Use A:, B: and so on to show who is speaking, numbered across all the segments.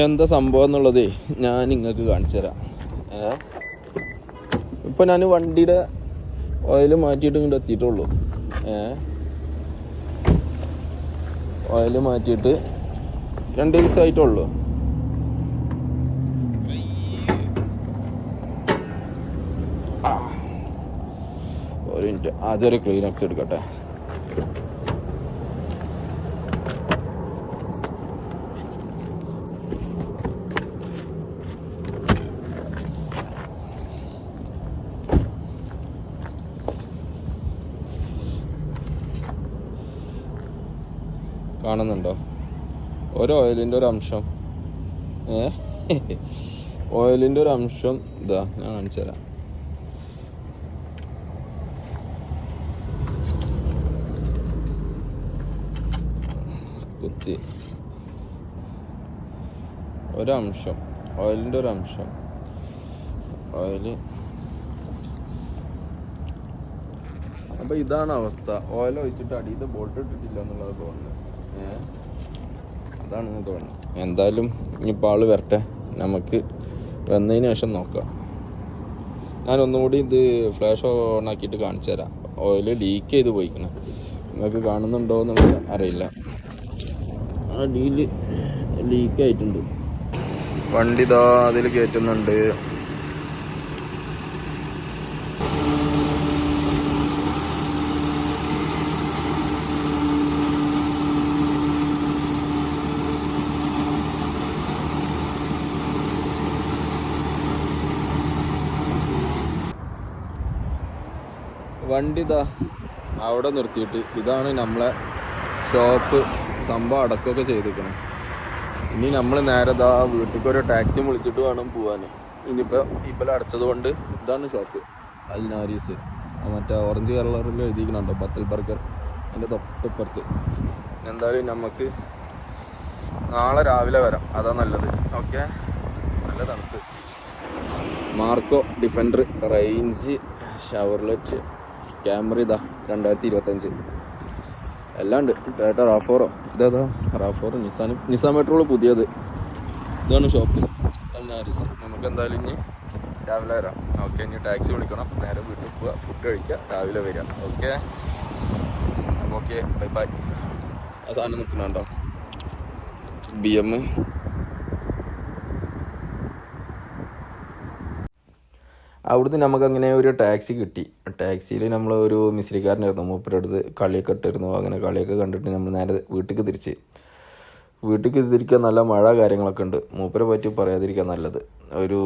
A: എന്താ സംഭവം എന്നുള്ളതേ ഞാൻ നിങ്ങൾക്ക് കാണിച്ചു തരാം. ഇപ്പം ഞാൻ വണ്ടിയുടെ ഓയിൽ മാറ്റിയിട്ട് ഇങ്ങോട്ട് എത്തിയിട്ടുള്ളൂ. ഓയിൽ മാറ്റിയിട്ട് 2 ദിവസമായിട്ടുള്ളൂ. ഒരു മിനിറ്റ്, ആദ്യം ഒരു ക്ലീനക്സ് എടുക്കട്ടെ. കാണുന്നുണ്ടോ ഒരു ഓയിലിൻ്റെ ഒരു അംശം? ഓയിലിൻ്റെ ഒരു അംശം ഇതാ, ഞാൻ കാണിച്ചു തരാം. കുത്തി ഒരംശം, ഓയിലിൻ്റെ ഒരു അംശം. ഓയില് അപ്പോൾ ഇതാണ് അവസ്ഥ. ഓയിൽ ഒഴിച്ചിട്ട് അടിയിൽ ബോൾട്ട് ഇട്ടിട്ടില്ല എന്നുള്ളത് തോന്നുന്നു. അതാണെന്ന് തോന്നുന്നു. എന്തായാലും ഇനിയിപ്പോൾ ആൾ വരട്ടെ, നമുക്ക് വന്നതിന് ശേഷം നോക്കാം. ഞാൻ ഒന്നുകൂടി ഇത് ഫ്ലാഷ് ഓൺ ആക്കിയിട്ട് കാണിച്ചു തരാം. ഓയിൽ ലീക്ക് ചെയ്ത് പോയിക്കണം. നിങ്ങൾക്ക് കാണുന്നുണ്ടോ എന്നുള്ളത് അറിയില്ല. അടിയിൽ ലീക്കായിട്ടുണ്ട്. വണ്ടി ഇതാ അതിൽ കയറ്റുന്നുണ്ട്. വണ്ടി ഇതാ അവിടെ നിർത്തിയിട്ട്, ഇതാണ് നമ്മളെ ഷോപ്പ്. സംഭവം അടക്കമൊക്കെ ചെയ്തിരിക്കണം. ഇനി നമ്മൾ നേരെ ഇതാ വീട്ടിലേക്ക് ഒരു ടാക്സി വിളിച്ചിട്ട് വേണം പോകാൻ. ഇപ്പോൾ അടച്ചത് കൊണ്ട് ഇതാണ് ഷോപ്പ്, അൽ നാരീസ്. മറ്റേ ഓറഞ്ച് കളറിൽ എഴുതിക്കണുണ്ടോ, ബത്തൽ ബർഗർ, അതിൻ്റെ തൊട്ടിപ്പുറത്ത്. എന്തായാലും നമുക്ക് നാളെ രാവിലെ വരാം, അതാ നല്ലത്. ഓക്കെ, നല്ല തണുപ്പ്. Marco defender, range, Chevrolet, camera ഇതാ 2025 എല്ലാം ഉണ്ട്. ടൊയോട്ട റാഫോറോ, ഇതാ റാഫോറോ, നിസാൻ മെട്രോള് പുതിയത്. ഇതാണ് ഷോപ്പ് അൽ നാരിസ്. നമുക്ക് എന്തായാലും ഇനി രാവിലെ വരാം. ഓക്കെ, ഇനി ടാക്സി വിളിക്കണം, നേരെ വീട്ടിൽ പോവുക, ഫുഡ് കഴിക്കുക, രാവിലെ വരിക. Okay okay, bye bye. ആ സാധനം നിൽക്കുന്നുണ്ടോ, BM. അവിടുന്ന് നമുക്കങ്ങനെ ഒരു ടാക്സി കിട്ടി. ടാക്സിയിൽ നമ്മൾ ഒരു മിസ്രിക്കാരനായിരുന്നു, മൂപ്പരുടെ അടുത്ത് കളിയൊക്കെ ഇട്ടിരുന്നു. അങ്ങനെ കളിയൊക്കെ കണ്ടിട്ട് നമ്മൾ നേരെ വീട്ടിലേക്ക് തിരിക്കാൻ. നല്ല മഴ കാര്യങ്ങളൊക്കെ ഉണ്ട്. മൂപ്പരെ പറ്റി പറയാതിരിക്കാൻ നല്ലത്. ഒരു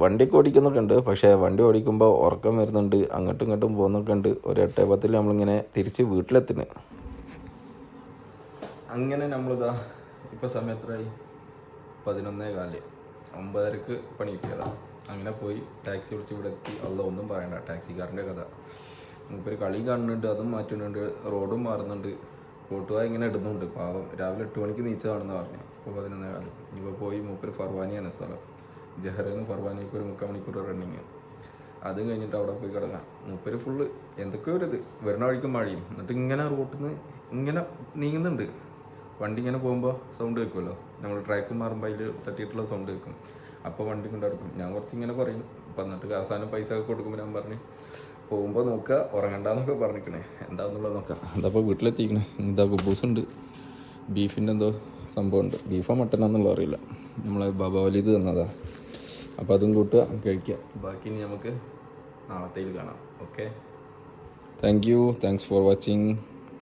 A: വണ്ടിയൊക്കെ ഓടിക്കുന്നൊക്കെ ഉണ്ട്, പക്ഷേ വണ്ടി ഓടിക്കുമ്പോൾ ഉറക്കം വരുന്നുണ്ട്, അങ്ങോട്ടും ഇങ്ങോട്ടും പോകുന്നൊക്കെ ഉണ്ട്. ഒരു 8:10 നമ്മളിങ്ങനെ തിരിച്ച് വീട്ടിലെത്തുന്നു. അങ്ങനെ നമ്മളിതാ ഇപ്പോൾ സമയത്തായി 11:15, 9:30 പണി കിട്ടിയതാണ്. അങ്ങനെ പോയി ടാക്സി വിളിച്ച് ഇവിടെ എത്തി. അല്ല ഒന്നും പറയണ്ട, ടാക്സിക്കാരൻ്റെ കഥ. മൂപ്പര് കളി കാണുന്നുണ്ട്, അതും മാറ്റുന്നുണ്ട്, റോഡും മാറുന്നുണ്ട്, ഫോട്ടുവായി ഇങ്ങനെ ഇടുന്നുണ്ട്. പാവം, രാവിലെ 8 മണിക്ക് നീച്ചതാണെന്ന് പറഞ്ഞു. ഇപ്പോൾ 11:15. ഇപ്പോൾ പോയി. മൂപ്പര് ഫർവാനിയാണ് സ്ഥലം. ജഹറിന്ന് ഫർവാനിക്ക് ഒരു 3/4 മണിക്കൂർ റണ്ണിങ്. അത് കഴിഞ്ഞിട്ട് അവിടെ പോയി കിടക്കാം. മൂപ്പര് ഫുള്ള് എന്തൊക്കെയോ ഒരു ഇത് വരുന്ന വഴിക്ക് മഴയും. എന്നിട്ട് ഇങ്ങനെ റോട്ടിൽ നിന്ന് ഇങ്ങനെ നീങ്ങുന്നുണ്ട്. വണ്ടി ഇങ്ങനെ പോകുമ്പോൾ സൗണ്ട് കേൾക്കുമല്ലോ, നമ്മൾ ട്രാക്ക് മാറുമ്പോൾ അതിൽ തട്ടിയിട്ടുള്ള സൗണ്ട് കേൾക്കും. അപ്പോൾ വണ്ടി കൊണ്ടെടുക്കും. ഞാൻ കുറച്ചിങ്ങനെ പറയും. അപ്പം എന്നിട്ട് അവസാനം പൈസ ഒക്കെ കൊടുക്കുമ്പോൾ ഞാൻ പറഞ്ഞ് പോകുമ്പോൾ നോക്കുക, ഉറങ്ങണ്ടെന്നൊക്കെ പറഞ്ഞിരിക്കണേ. എന്താണെന്നുള്ളത് നോക്കാം. അതപ്പോൾ വീട്ടിലെത്തിക്കണേ. ഇതാ കുബൂസുണ്ട്, ബീഫിൻ്റെ എന്തോ സംഭവമുണ്ട്. ബീഫോ മട്ടനാന്നുള്ളത് അറിയില്ല. നമ്മളെ ബാബ വലീത് തന്നതാ. അപ്പോൾ അതും കൂട്ടുക, കഴിക്കുക. ബാക്കി ഇനി നമുക്ക് നാളത്തേക്ക് കാണാം. Okay, thanks for watching.